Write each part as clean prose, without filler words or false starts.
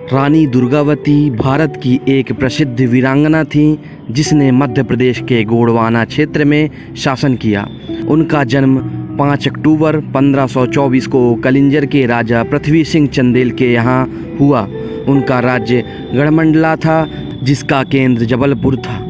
रानी दुर्गावती भारत की एक प्रसिद्ध वीरांगना थी जिसने मध्य प्रदेश के गोंडवाना क्षेत्र में शासन किया। उनका जन्म 5 अक्टूबर 1524 को कलिंजर के राजा पृथ्वी सिंह चंदेल के यहाँ हुआ। उनका राज्य गढ़मंडला था जिसका केंद्र जबलपुर था।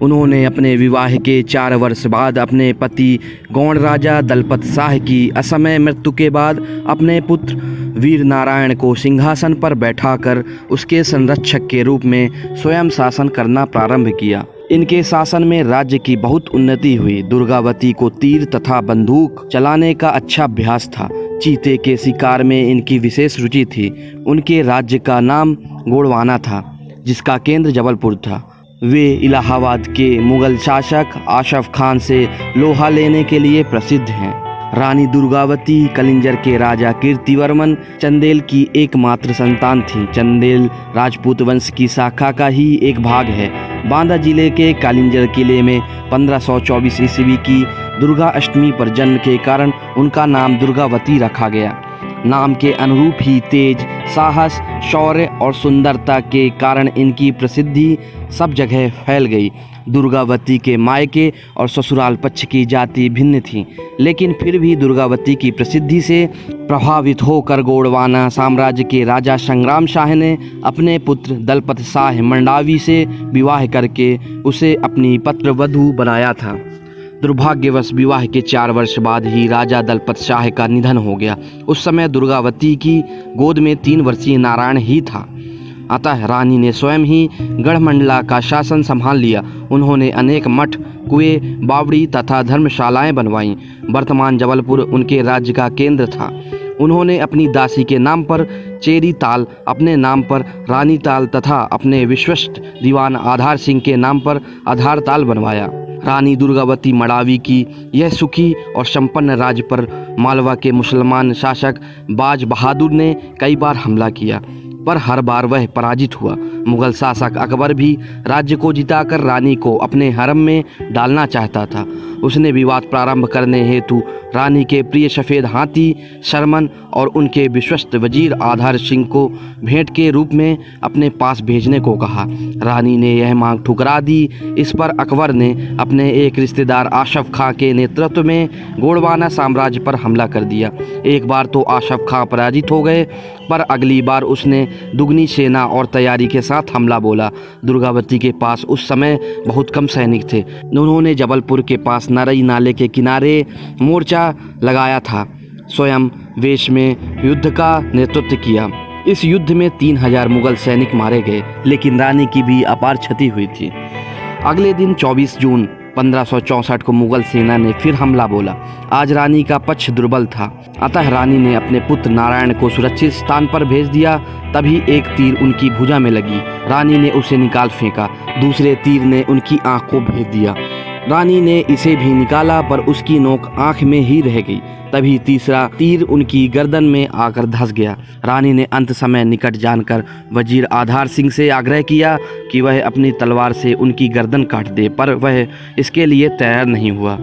उन्होंने अपने विवाह के 4 वर्ष बाद अपने पति गौंड राजा दलपत शाह की असमय मृत्यु के बाद अपने पुत्र वीर नारायण को सिंहासन पर बैठाकर उसके संरक्षक के रूप में स्वयं शासन करना प्रारंभ किया। इनके शासन में राज्य की बहुत उन्नति हुई। दुर्गावती को तीर तथा बंदूक चलाने का अच्छा अभ्यास था। चीते के शिकार में इनकी विशेष रुचि थी। उनके राज्य का नाम गोंडवाना था जिसका केंद्र जबलपुर था। वे इलाहाबाद के मुगल शासक आशफ खान से लोहा लेने के लिए प्रसिद्ध हैं। रानी दुर्गावती कलिंजर के राजा कीर्तिवर्मन चंदेल की एकमात्र संतान थी। चंदेल राजपूत वंश की शाखा का ही एक भाग है। बांदा जिले के कलिंजर किले में 1524 ईस्वी की दुर्गा अष्टमी पर जन्म के कारण उनका नाम दुर्गावती रखा गया। नाम के अनुरूप ही तेज, साहस, शौर्य और सुंदरता के कारण इनकी प्रसिद्धि सब जगह फैल गई। दुर्गावती के मायके और ससुराल पक्ष की जाति भिन्न थी, लेकिन फिर भी दुर्गावती की प्रसिद्धि से प्रभावित होकर गोंडवाना साम्राज्य के राजा संग्राम शाह ने अपने पुत्र दलपत शाह मंडावी से विवाह करके उसे अपनी पत्रवधू बनाया था। दुर्भाग्यवश विवाह के 4 वर्ष बाद ही राजा दलपत शाह का निधन हो गया। उस समय दुर्गावती की गोद में 3 वर्षीय नारायण ही था। अतः रानी ने स्वयं ही गढ़मंडला का शासन संभाल लिया। उन्होंने अनेक मठ, कुएं, बावड़ी तथा धर्मशालाएं बनवाईं। वर्तमान जबलपुर उनके राज्य का केंद्र था। उन्होंने अपनी दासी के नाम पर चेरी ताल, अपने नाम पर रानी ताल तथा अपने विश्वस्त दीवान आधार सिंह के नाम पर आधार ताल बनवाया। रानी दुर्गावती मडावी की यह सुखी और संपन्न राज्य पर मालवा के मुसलमान शासक बाज बहादुर ने कई बार हमला किया, पर हर बार वह पराजित हुआ। मुगल शासक अकबर भी राज्य को जिताकर रानी को अपने हरम में डालना चाहता था। उसने विवाद प्रारंभ करने हेतु रानी के प्रिय सफ़ेद हाथी शर्मन और उनके विश्वस्त वजीर आधार सिंह को भेंट के रूप में अपने पास भेजने को कहा। रानी ने यह मांग ठुकरा दी। इस पर अकबर ने अपने एक रिश्तेदार आशफ खां के नेतृत्व में गोंडवाना साम्राज्य पर हमला कर दिया। एक बार तो आशफ खां पराजित हो गए, पर अगली बार उसने दुगनी सेना और तैयारी के साथ हमला बोला। दुर्गावती के पास उस समय बहुत कम सैनिक थे। उन्होंने जबलपुर के पास नरई नाले के किनारे मोर्चा लगाया था। स्वयं वेश में युद्ध का नेतृत्व किया। इस युद्ध में 3000 मुगल सैनिक मारे गए, लेकिन रानी की भी अपार क्षति हुई थी। अगले दिन 24 जून 1564 को मुगल सेना ने फिर हमला बोला। आज रानी का पक्ष दुर्बल था, अतः रानी ने अपने पुत्र नारायण को सुरक्षित स्थान पर भेज दिया। तभी एक तीर उनकी भुजा में लगी। रानी ने उसे निकाल फेंका। दूसरे तीर ने उनकी आंख को भेद दिया। रानी ने इसे भी निकाला, पर उसकी नोक आंख में ही रह गई। तभी तीसरा तीर उनकी गर्दन में आकर धंस गया। रानी ने अंत समय निकट जानकर वजीर आधार सिंह से आग्रह किया कि वह अपनी तलवार से उनकी गर्दन काट दे, पर वह इसके लिए तैयार नहीं हुआ।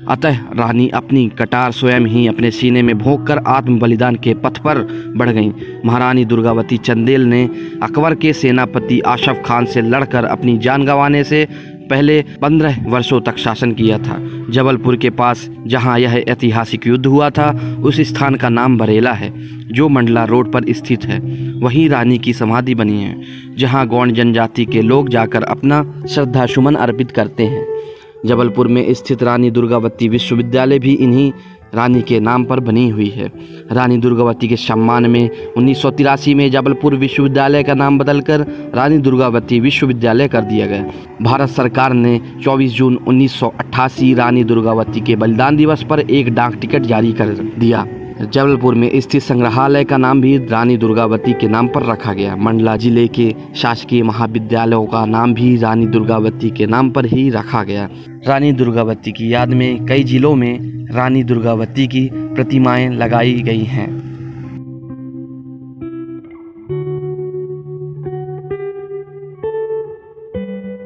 अतः रानी अपनी कटार स्वयं ही अपने सीने में भोंककर आत्म बलिदान के पथ पर बढ़ गईं। महारानी दुर्गावती चंदेल ने अकबर के सेनापति आशफ खान से लड़कर अपनी जान गंवाने से पहले 15 वर्षों तक शासन किया था। जबलपुर के पास जहां यह ऐतिहासिक युद्ध हुआ था, उस स्थान का नाम बरेला है, जो मंडला रोड पर स्थित है। वहीं रानी की समाधि बनी है, जहां गौंड जनजाति के लोग जाकर अपना श्रद्धा सुमन अर्पित करते हैं। जबलपुर में स्थित रानी दुर्गावती विश्वविद्यालय भी इन्हीं रानी के नाम पर बनी हुई है। रानी दुर्गावती के सम्मान में 1983 में जबलपुर विश्वविद्यालय का नाम बदलकर रानी दुर्गावती विश्वविद्यालय कर दिया गया। भारत सरकार ने 24 जून 1988 रानी दुर्गावती के बलिदान दिवस पर एक डाक टिकट जारी कर दिया। जबलपुर में स्थित संग्रहालय का नाम भी रानी दुर्गावती के नाम पर रखा गया। मंडला जिले के शासकीय महाविद्यालयों का नाम भी रानी दुर्गावती के नाम पर ही रखा गया। रानी दुर्गावती की याद में कई जिलों में रानी दुर्गावती की प्रतिमाएं लगाई गई हैं।